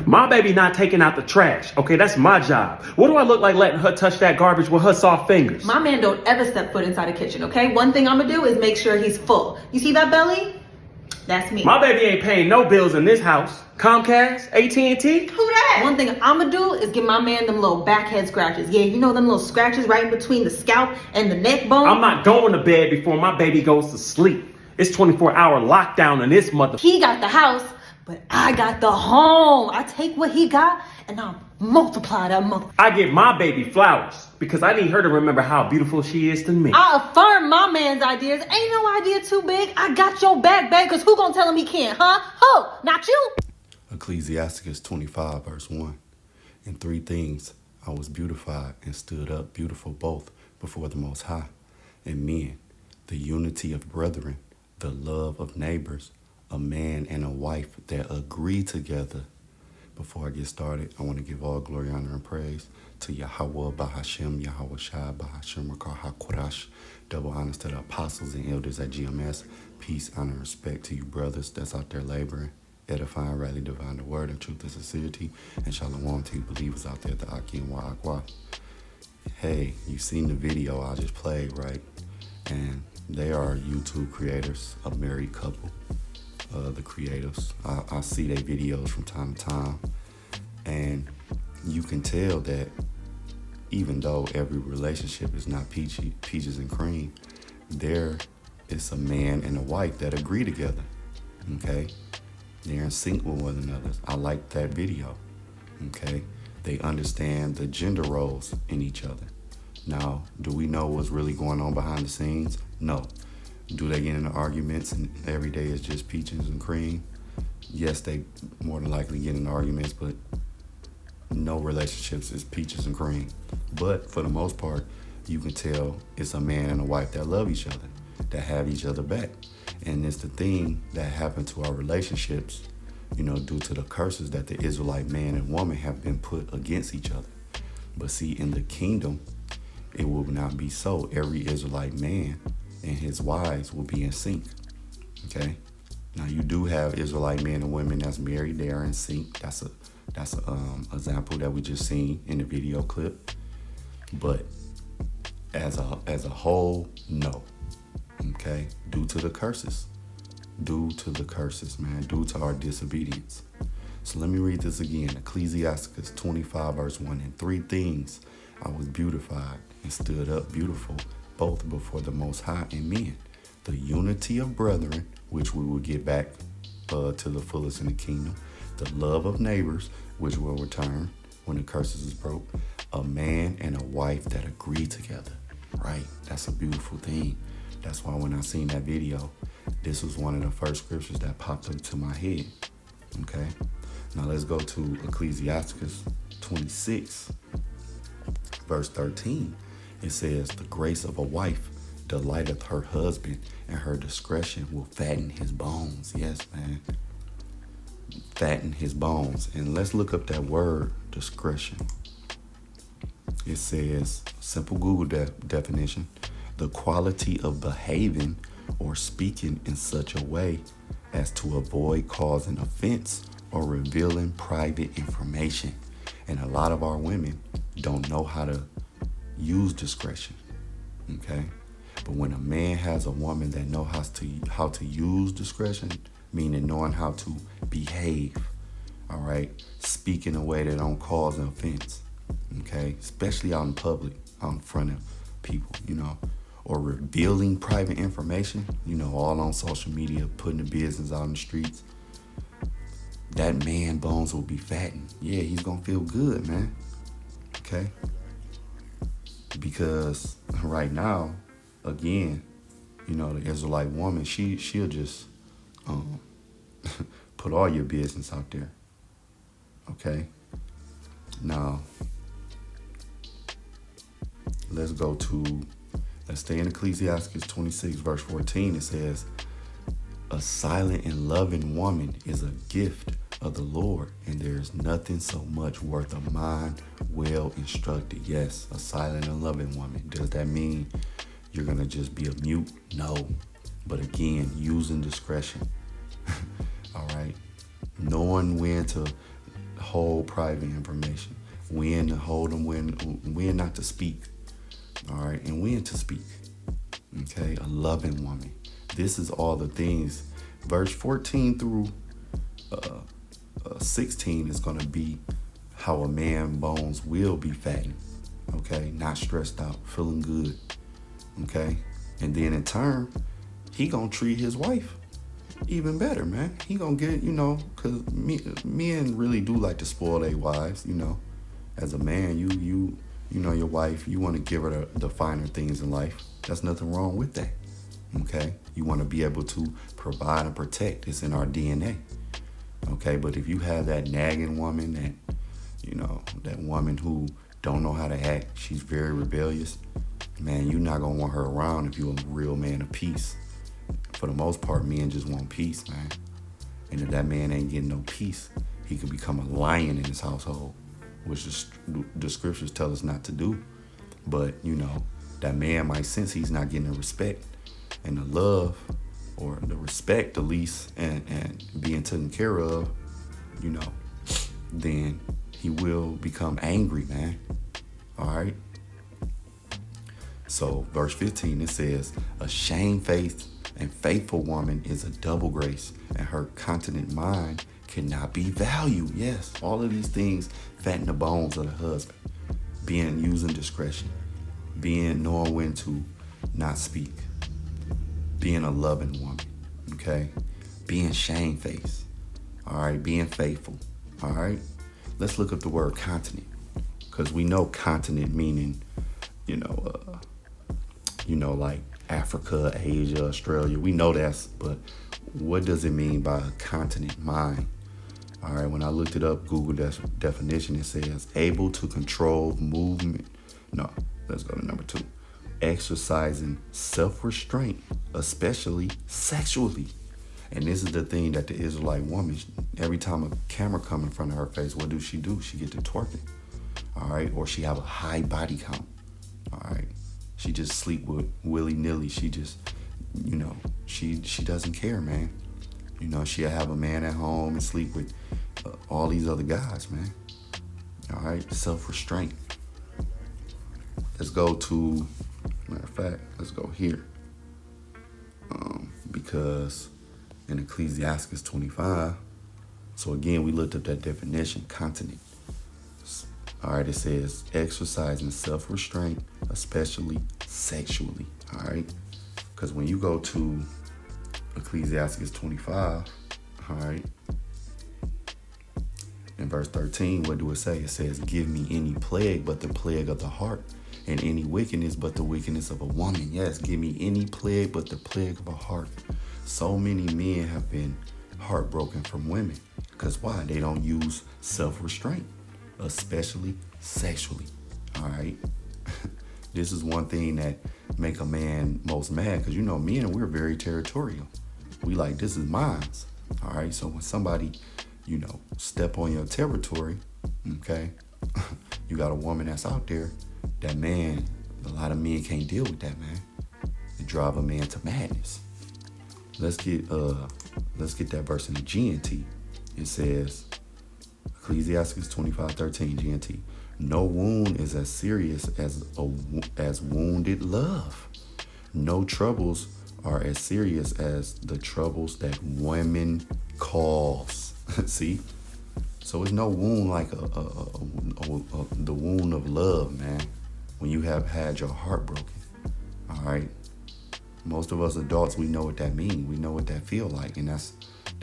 My baby not taking out the trash. Okay, that's my job. What do I look like letting her touch that garbage with her soft fingers? My man don't ever step foot inside the kitchen, okay? One thing I'm gonna do is make sure he's full. You see that belly? That's me. My baby ain't paying no bills in this house. Comcast, AT&T. Who that? One thing I'm gonna do is give my man them little backhead scratches. Yeah, you know them little scratches right in between the scalp and the neck bone? I'm not going to bed before my baby goes to sleep. It's 24-hour lockdown in this mother. He got the house, but I got the home. I take what he got and I'll multiply that mother. I give my baby flowers because I need her to remember how beautiful she is to me. I affirm my man's ideas. Ain't no idea too big. I got your back, babe, because who gonna tell him he can't, huh? Who? Not you? Ecclesiasticus 25, verse 1. In three things I was beautified and stood up beautiful both before the Most High and men, the unity of brethren, the love of neighbors, a man and a wife that agree together. Before I get started, I want to give all glory, honor, and praise to Yahweh, Bahashem, Yahweh Shai, Bahashem, Rakah, HaKorash. Double honors to the apostles and elders at GMS. Peace, honor, and respect to you brothers that's out there laboring, edifying, rightly divine the word and truth and sincerity. And shalom to you believers out there at the Aki and Wa'akwa. Hey, you seen the video I just played, right? And they are YouTube creators, a married couple. The creatives. I see their videos from time to time, and you can tell that even though every relationship is not peaches and cream, there is a man and a wife that agree together. Okay, they're in sync with one another. I like that video. Okay, they understand the gender roles in each other. Now, do we know what's really going on behind the scenes? No. Do they get into arguments and every day is just peaches and cream? Yes, they more than likely get into arguments, but no relationships is peaches and cream. But for the most part, you can tell it's a man and a wife that love each other, that have each other back. And it's the thing that happened to our relationships, due to the curses that the Israelite man and woman have been put against each other. But see, in the kingdom, it will not be so. Every Israelite man and his wives will be in sync. Okay. Now you do have Israelite men and women that's married. They are in sync. That's a example that we just seen in the video clip. But as a whole, no. Okay. Due to the curses, man. Due to our disobedience. So let me read this again. Ecclesiasticus 25, verse 1. In three things I was beautified and stood up beautiful, both before the Most High and men, the unity of brethren, which we will get back to the fullest in the kingdom, the love of neighbors, which will return when the curses is broke, a man and a wife that agree together, right? That's a beautiful thing. That's why when I seen that video, this was one of the first scriptures that popped into my head, okay? Now let's go to Ecclesiasticus 26, verse 13. It says, the grace of a wife delighteth her husband, and her discretion will fatten his bones. Yes, man. Fatten his bones. And let's look up that word, discretion. It says, simple Google definition, the quality of behaving or speaking in such a way as to avoid causing offense or revealing private information. And a lot of our women don't know how to use discretion, okay? But when a man has a woman that knows how to use discretion, meaning knowing how to behave, all right, speak in a way that don't cause an offense, okay? Especially out in public, out in front of people, or revealing private information, all on social media, putting the business out in the streets. That man bones will be fattened. Yeah, he's gonna feel good, man. Okay. Because right now, again, the Israelite woman, she'll just put all your business out there. Okay. Now, let's stay in Ecclesiastes 26, verse 14. It says, a silent and loving woman is a gift of the Lord, and there is nothing so much worth a mind well instructed. Yes, a silent and loving woman. Does that mean you're gonna just be a mute? No. But again, using discretion. All right. Knowing when to withhold private information, when to hold them, when not to speak, all right, and when to speak. Okay, a loving woman. This is all the things. Verse 14 through 16 is going to be how a man bones will be fattened. Okay, not stressed out, feeling good. Okay, and then in turn, he gonna treat his wife even better, man. He gonna get, because men really do like to spoil their wives. As a man, you your wife, you want to give her the finer things in life. There's nothing wrong with that. Okay, you want to be able to provide and protect. It's in our DNA. Okay, but if you have that nagging woman, that woman who don't know how to act, she's very rebellious, man, you're not gonna want her around if you're a real man of peace. For the most part, men just want peace, man. And if that man ain't getting no peace, he could become a lion in his household, which the scriptures tell us not to do. But, that man might sense he's not getting the respect and the love, or the respect at least, and being taken care of, then he will become angry, man. All right? So verse 15, it says, a shamefaced and faithful woman is a double grace, and her continent mind cannot be valued. Yes, all of these things fatten the bones of the husband. Using discretion, knowing when to not speak, being a loving woman, okay? Being shamefaced, all right? Being faithful, all right? Let's look up the word continent, because we know continent meaning, like Africa, Asia, Australia. We know that's, but what does it mean by a continent mind? All right, when I looked it up, Google definition, it says able to control movement. No, let's go to number 2. Exercising self-restraint, especially sexually. And this is the thing that the Israelite woman, every time a camera come in front of her face, what does? She get to twerking. All right, or she have a high body count. All right, she just sleep with willy-nilly. She just, she doesn't care, man. She'll have a man at home and sleep with all these other guys, man. All right, self-restraint. Let's go to, matter of fact, let's go here. Because in Ecclesiastes 25, so again, we looked up that definition, continent. All right, it says exercising self-restraint, especially sexually. All right, because when you go to Ecclesiastes 25, all right, in verse 13, what do it say? It says, give me any plague but the plague of the heart, and any wickedness but the wickedness of a woman. Yes, give me any plague but the plague of a heart. So many men have been heartbroken from women. Because why? They don't use self-restraint, especially sexually. All right. This is one thing that make a man most mad, because men, we're very territorial. We like, this is mine. All right. So when somebody, step on your territory, okay, you got a woman that's out there, that man, a lot of men can't deal with that, man. It drive a man to madness. Let's get that verse in the GNT. It says, Ecclesiastes 25:13 GNT. No wound is as serious as wounded love. No troubles are as serious as the troubles that women cause. See? So it's no wound like the wound of love, man. When you have had your heart broken. All right. Most of us adults, we know what that means. We know what that feel like, and that's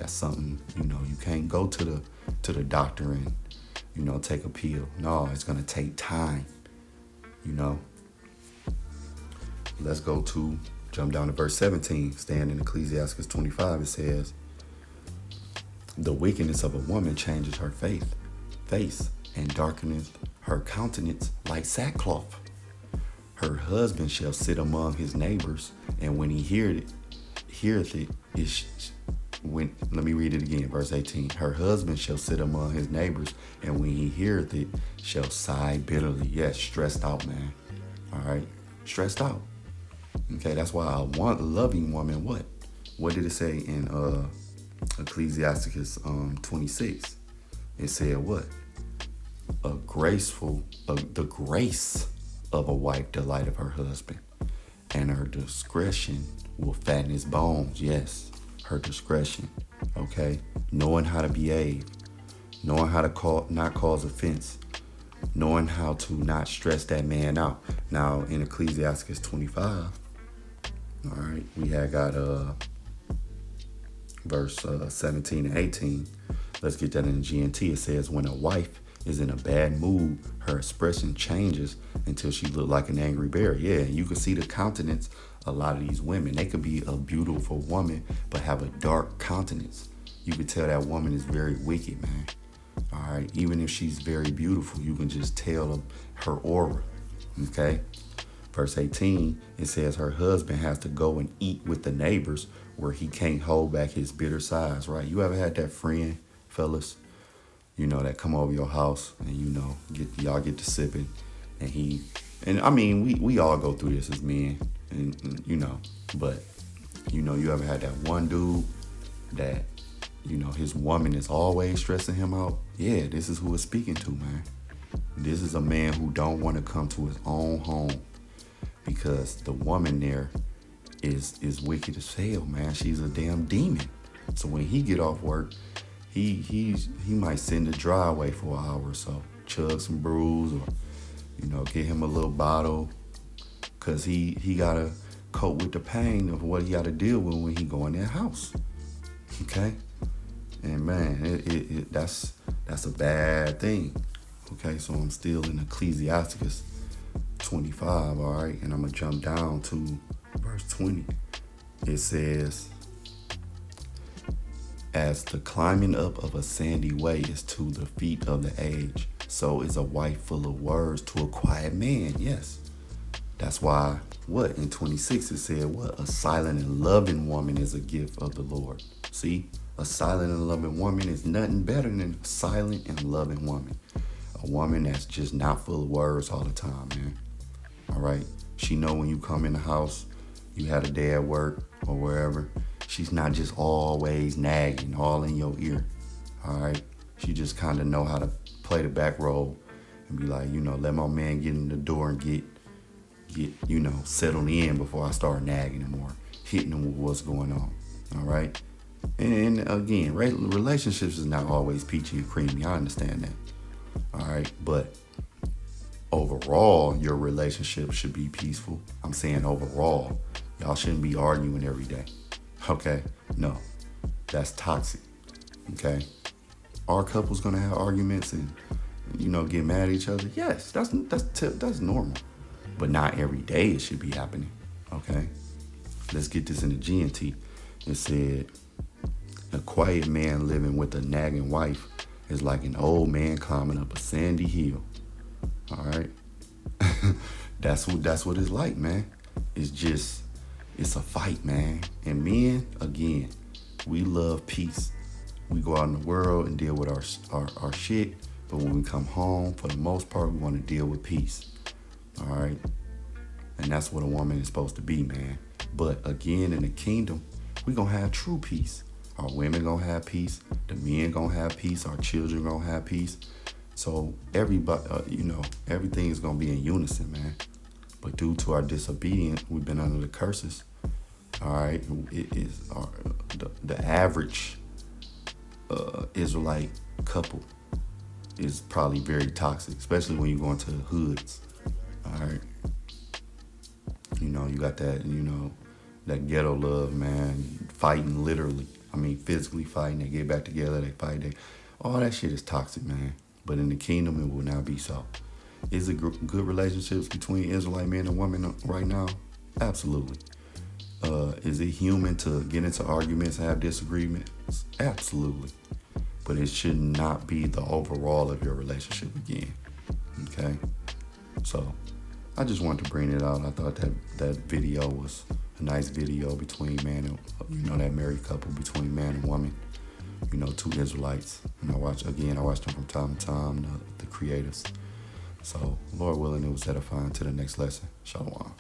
something, you can't go to the doctor and take a pill. No, it's gonna take time. Let's jump down to verse 17. Staying in Ecclesiastes 25, it says, the wickedness of a woman changes her face and darkeneth her countenance like sackcloth. Her husband shall sit among his neighbors, and when he heareth it, let me read it again, verse 18. Her husband shall sit among his neighbors, and when he heareth it, shall sigh bitterly. Yes, stressed out, man. All right, stressed out. Okay, that's why a loving woman, what did it say in Ecclesiastes 26? It said what? The grace of a wife delighteth her husband, and her discretion will fatten his bones. Yes, her discretion. Okay, knowing how to behave, knowing how to not cause offense, knowing how to not stress that man out. Now in Ecclesiastes 25, all right, we had got verse 17 and 18. Let's get that in the GNT. It says, when a wife is in a bad mood, her expression changes until she look like an angry bear. Yeah, you can see the countenance. A lot of these women, they could be a beautiful woman, but have a dark countenance. You could tell that woman is very wicked, man. All right, even if she's very beautiful, you can just tell her aura. Okay. Verse 18, it says her husband has to go and eat with the neighbors where he can't hold back his bitter sides, right? You ever had that friend, fellas, that come over your house and, y'all get to sipping and I mean, we all go through this as men but you ever had that one dude that, his woman is always stressing him out? Yeah, this is who it's speaking to, man. This is a man who don't want to come to his own home because the woman there is wicked as hell, man. She's a damn demon. So when he get off work, he might sit in the driveway for an hour or so, chug some brews, or get him a little bottle, cause he gotta cope with the pain of what he gotta deal with when he go in that house. Okay, and man, that's a bad thing. Okay, so I'm still in Ecclesiastes 25, all right, and I'm gonna jump down to verse 20. It says, as the climbing up of a sandy way is to the feet of the age, so is a wife full of words to a quiet man. Yes. That's why, in 26 it said, a silent and loving woman is a gift of the Lord. See, a silent and loving woman is nothing better than a silent and loving woman. A woman that's just not full of words all the time, man. All right. She know when you come in the house, you had a day at work or wherever. She's not just always nagging all in your ear. All right. She just kind of know how to play the back role and be like, let my man get in the door and get settled in before I start nagging him or hitting him with what's going on. All right. And again, relationships is not always peachy and creamy. I understand that. All right. But overall, your relationship should be peaceful. I'm saying overall, y'all shouldn't be arguing every day. Okay. No, that's toxic. Okay. Are couples gonna have arguments and get mad at each other? Yes, that's normal, but not every day it should be happening. Okay, let's get this in the GNT. It said, a quiet man living with a nagging wife is like an old man climbing up a sandy hill. All right, that's what it's like, man. It's a fight, man. And men, again, we love peace. We go out in the world and deal with our shit, but when we come home, for the most part, we want to deal with peace. All right? And that's what a woman is supposed to be, man. But again, in the kingdom, we're going to have true peace. Our women going to have peace. The men going to have peace. Our children going to have peace. So everybody, everything is going to be in unison, man. But due to our disobedience, we've been under the curses. All right? It is the average Israelite couple is probably very toxic, especially when you go into the hoods. All right, you got that, that ghetto love, man, fighting literally. I mean, physically fighting. They get back together, they fight. All that shit is toxic, man. But in the kingdom, it will not be so. Is it good relationships between Israelite men and women right now? Absolutely. Is it human to get into arguments and have disagreements? Absolutely. But it should not be the overall of your relationship again. Okay? So, I just wanted to bring it out. I thought that video was a nice video between man and, that married couple between man and woman. Two Israelites. And I watched them from time to time, the creators. So, Lord willing, it was edifying to the next lesson. Shalom.